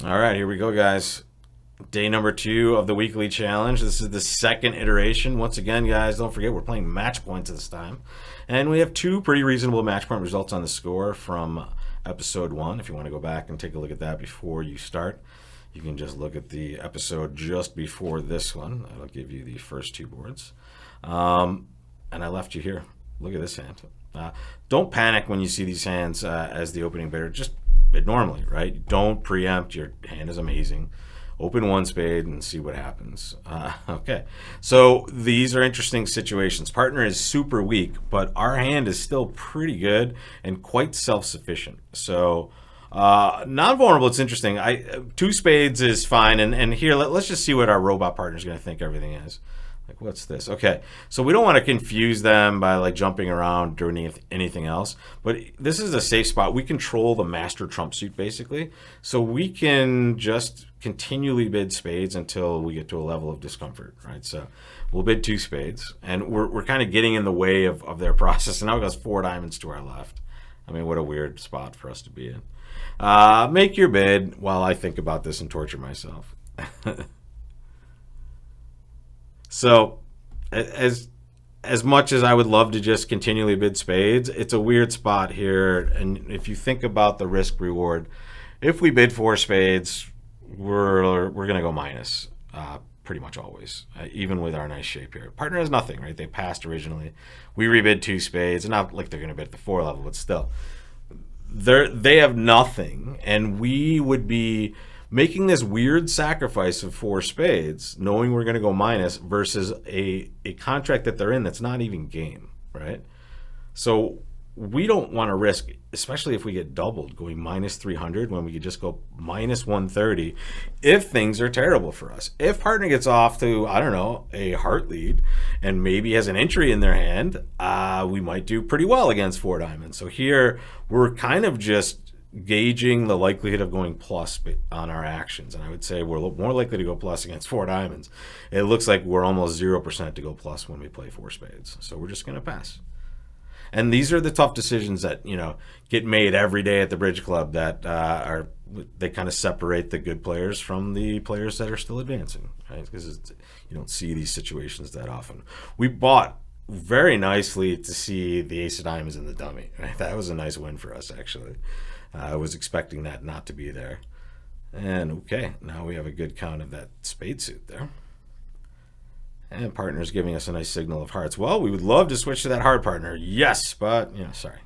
All right, here we go, guys. Day number 2 of the weekly challenge. This is the second iteration. Once again, guys, don't forget we're playing match points this time. And we have 2 pretty reasonable match point results on the score from episode 1. If you want to go back and take a look at that before you start, you can just look at the episode just before this one. That'll give you the first 2 boards. And I left you here. Look at this hand. Don't panic when you see these hands as the opening bidder. Just bid normally, right? Don't preempt. Your hand is amazing. Open one spade and see what happens. Okay, so these are interesting situations. Partner is super weak, but our hand is still pretty good and quite self-sufficient. So non-vulnerable, it's interesting. 2 spades is fine, and here let's just see what our robot partner is going to think everything is. Like, what's this? Okay, so we don't want to confuse them by like jumping around doing anything else, but this is a safe spot. We control the master trump suit basically, so we can just continually bid spades until we get to a level of discomfort, right? So we'll bid 2 spades, and we're kind of getting in the way of their process, and now it goes 4 diamonds to our left. I mean, what a weird spot for us to be in. Make your bid while I think about this and torture myself. So, as much as I would love to just continually bid spades, it's a weird spot here. And if you think about the risk reward, if we bid 4 spades, we're gonna go minus pretty much always, even with our nice shape here. Partner has nothing, right? They passed originally. We rebid 2 spades, and not like they're gonna bid at the 4 level, but still, they have nothing, and we would be making this weird sacrifice of 4 spades, knowing we're going to go minus, versus a contract that they're in that's not even game, right? So we don't want to risk, especially if we get doubled, going minus 300 when we could just go minus 130 if things are terrible for us. If partner gets off to, I don't know, a heart lead and maybe has an entry in their hand, we might do pretty well against 4 diamonds. So here we're kind of just gauging the likelihood of going plus on our actions, and I would say we're more likely to go plus against 4 diamonds. It looks like we're almost 0% to go plus when we play 4 spades, so we're just going to pass. And these are the tough decisions that get made every day at the Bridge Club that they kind of separate the good players from the players that are still advancing, right? Because you don't see these situations that often. We bought very nicely to see the ace of diamonds in the dummy, right? That was a nice win for us, actually. I was expecting that not to be there. And okay, now we have a good count of that spade suit there. And partner's giving us a nice signal of hearts. Well, we would love to switch to that heart partner. Yes, but, sorry.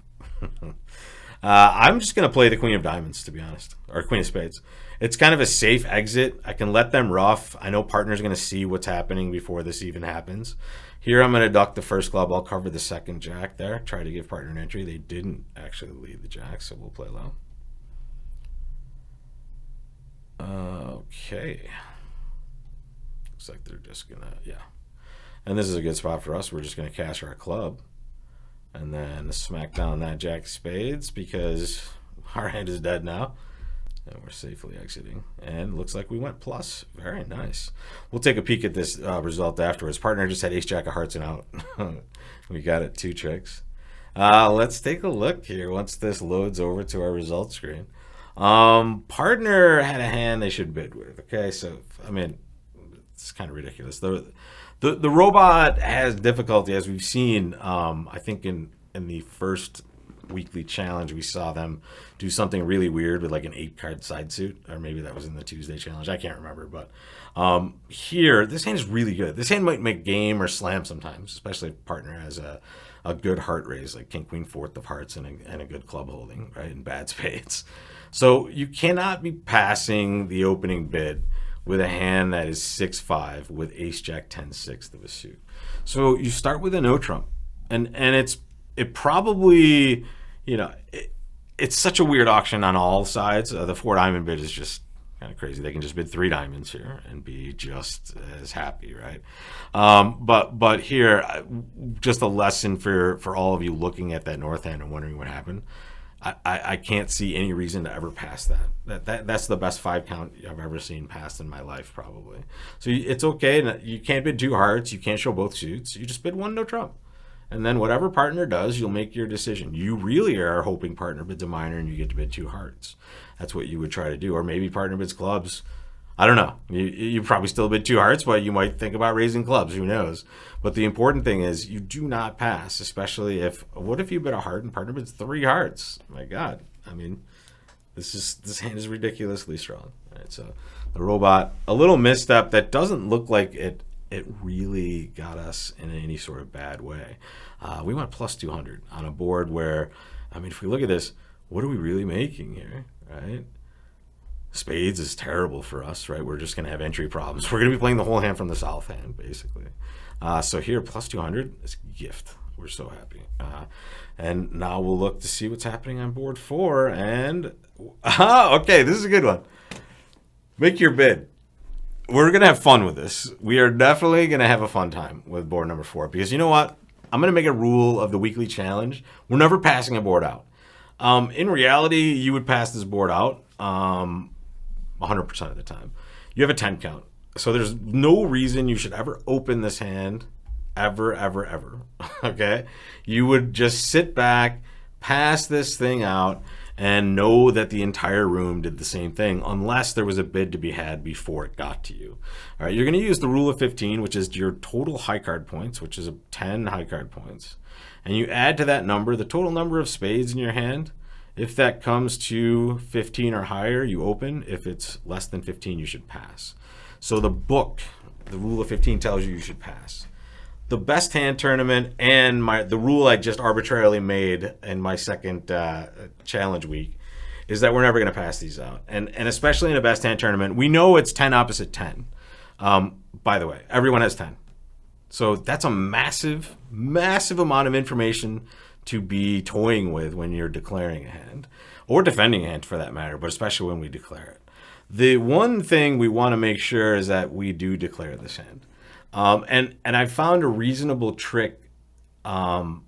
I'm just going to play the queen of diamonds, to be honest, or queen of spades. It's kind of a safe exit. I can let them rough. I know partner's going to see what's happening before this even happens. Here I'm going to duck the first club. I'll cover the second jack there. Try to give partner an entry. They didn't actually lead the jack, so we'll play low. Okay. Looks like they're just going to, yeah. And this is a good spot for us. We're just going to cash our club and then smack down that jack of spades because our hand is dead now. And we're safely exiting. And looks like we went plus. Very nice. We'll take a peek at this result afterwards. Partner just had ace jack of hearts and out. We got it 2 tricks. Let's take a look here once this loads over to our results screen. Partner had a hand they should bid with. Okay, so, I mean, it's kind of ridiculous. The robot has difficulty, as we've seen. I think in the first weekly challenge, we saw them do something really weird with like an 8-card side suit, or maybe that was in the Tuesday challenge. I can't remember, but here, this hand is really good. This hand might make game or slam sometimes, especially if partner has a good heart raise, like king, queen, 4th of hearts, and a good club holding, right, and bad spades. So you cannot be passing the opening bid with a hand that is 6-5 with ace jack 10 6th of a suit. So you start with a no trump, and it probably, it's such a weird auction on all sides. The 4 diamond bid is just kind of crazy. They can just bid 3 diamonds here and be just as happy, right? But here, just a lesson for all of you looking at that north hand and wondering what happened. I can't see any reason to ever pass that. That's the best 5 count I've ever seen passed in my life, probably. So it's okay. You can't bid 2 hearts. You can't show both suits. You just bid 1 no trump. And then whatever partner does, you'll make your decision. You really are hoping partner bids a minor and you get to bid 2 hearts. That's what you would try to do. Or maybe partner bids clubs. I don't know. You probably still bid 2 hearts, but you might think about raising clubs. Who knows? But the important thing is you do not pass, especially what if you bid a heart and partner bids 3 hearts? My God. I mean, this hand is ridiculously strong. All right, so the robot, a little misstep that doesn't look like it really got us in any sort of bad way. We went plus 200 on a board where, I mean, if we look at this, what are we really making here, right? Spades is terrible for us, right? We're just going to have entry problems. We're going to be playing the whole hand from the south hand, basically. So here, plus 200 is a gift. We're so happy. And now we'll look to see what's happening on board 4. And, okay, this is a good one. Make your bid. We're going to have fun with this. We are definitely going to have a fun time with board number 4. Because you know what? I'm going to make a rule of the weekly challenge. We're never passing a board out. In reality, you would pass this board out 100% of the time. You have a 10 count. So there's no reason you should ever open this hand ever, ever, ever. Okay? You would just sit back, pass this thing out, and know that the entire room did the same thing unless there was a bid to be had before it got to you. All right, you're going to use the rule of 15, which is your total high card points, which is 10 high card points. And you add to that number the total number of spades in your hand. If that comes to 15 or higher, you open. If it's less than 15, you should pass. So the book, the rule of 15 tells you should pass. The best hand tournament and the rule I just arbitrarily made in my second challenge week is that we're never going to pass these out. And especially in a best hand tournament, we know it's 10 opposite 10. By the way, everyone has 10. So that's a massive, massive amount of information to be toying with when you're declaring a hand, or defending a hand for that matter, but especially when we declare it. The one thing we want to make sure is that we do declare this hand. And I found a reasonable trick to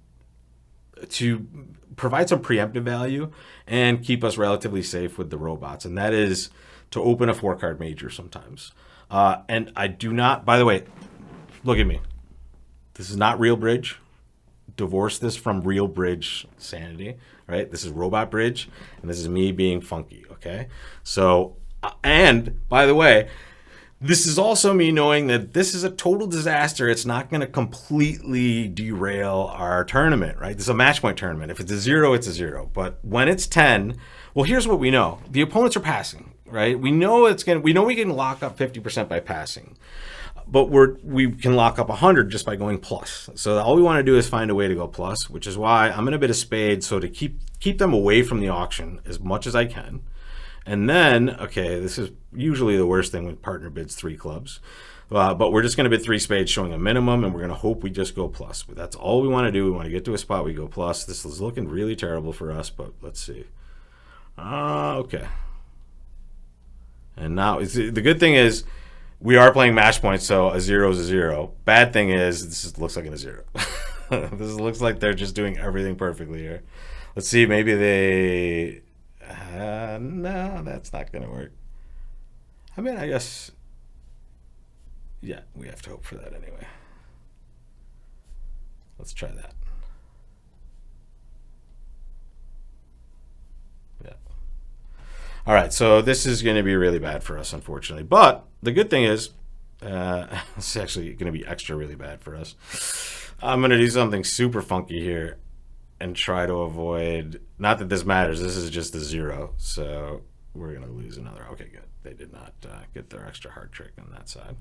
provide some preemptive value and keep us relatively safe with the robots, and that is to open a 4-card major sometimes. And I do not, by the way, look at me. This is not real bridge. Divorce this from real bridge sanity, right? This is robot bridge, and this is me being funky, okay? So, and by the way, this is also me knowing that this is a total disaster. It's not going to completely derail our tournament, right? This is a match point tournament. If it's a 0, it's a 0. But when it's 10, well, here's what we know. The opponents are passing, right? We know we can lock up 50% by passing. But we can lock up 100 just by going plus. So all we want to do is find a way to go plus, which is why I'm going to bid a spade so to keep them away from the auction as much as I can. And then, okay, this is usually the worst thing when partner bids 3 clubs. But we're just going to bid 3 spades showing a minimum, and we're going to hope we just go plus. But that's all we want to do. We want to get to a spot, we go plus. This is looking really terrible for us, but let's see. Okay. And now, the good thing is, we are playing match points, so a 0 is a 0. Bad thing is, looks like a 0. This looks like they're just doing everything perfectly here. Let's see, maybe they... no, that's not going to work. I mean, I guess... Yeah, we have to hope for that anyway. Let's try that. Yeah. All right, so this is going to be really bad for us, unfortunately. But the good thing is, it's actually going to be extra really bad for us. I'm going to do something super funky here and try to avoid, not that this matters, this is just a 0. So we're going to lose another. Okay, good. They did not get their extra hard trick on that side.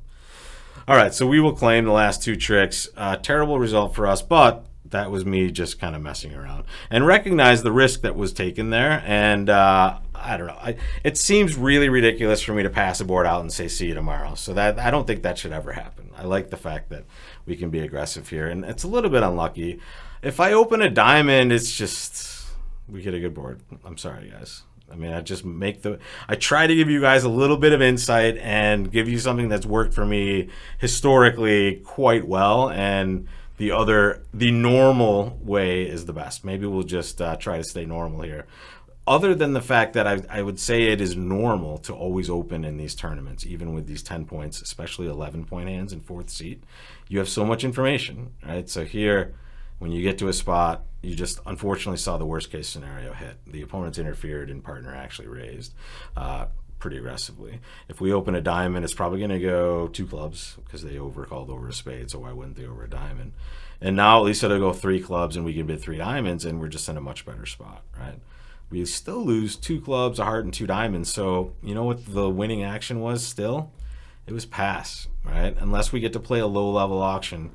All right, so we will claim the last 2 tricks. Terrible result for us, but that was me just kind of messing around and recognize the risk that was taken there. And I don't know. It seems really ridiculous for me to pass a board out and say, see you tomorrow. So that I don't think that should ever happen. I like the fact that we can be aggressive here. And it's a little bit unlucky. If I open a diamond, it's just, we get a good board. I'm sorry, guys. I mean, I try to give you guys a little bit of insight and give you something that's worked for me historically quite well. And the normal way is the best. Maybe we'll just try to stay normal here. Other than the fact that I would say it is normal to always open in these tournaments, even with these 10 points, especially 11-point hands in 4th seat. You have so much information, right? So here, when you get to a spot, you just unfortunately saw the worst case scenario hit. The opponents interfered and partner actually raised pretty aggressively. If we open a diamond, it's probably going to go 2 clubs because they overcalled over a spade, so why wouldn't they over a diamond? And now at least it'll go 3 clubs and we can bid 3 diamonds, and we're just in a much better spot, right? We still lose 2 clubs, a heart, and 2 diamonds. So you know what the winning action was still? It was pass, right? Unless we get to play a low-level auction,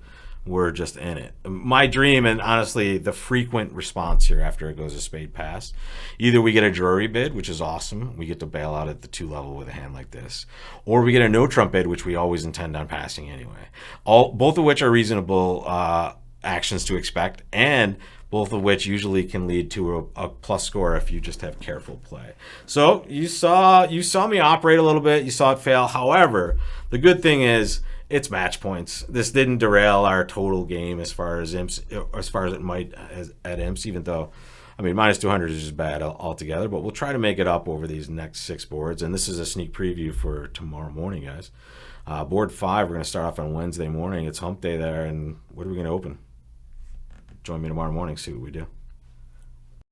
we're just in it. My dream, and honestly, the frequent response here after it goes a spade pass, either we get a jury bid, which is awesome. We get to bail out at the 2 level with a hand like this. Or we get a no trump bid, which we always intend on passing anyway. Both of which are reasonable actions to expect, and both of which usually can lead to a plus score if you just have careful play. So you saw me operate a little bit. You saw it fail. However, the good thing is it's match points. This didn't derail our total game as far as it might at imps, even though, I mean, minus 200 is just bad altogether. But we'll try to make it up over these next 6 boards. And this is a sneak preview for tomorrow morning, guys. Board 5, we're going to start off on Wednesday morning. It's hump day there. And what are we going to open? Join me tomorrow morning, see what we do.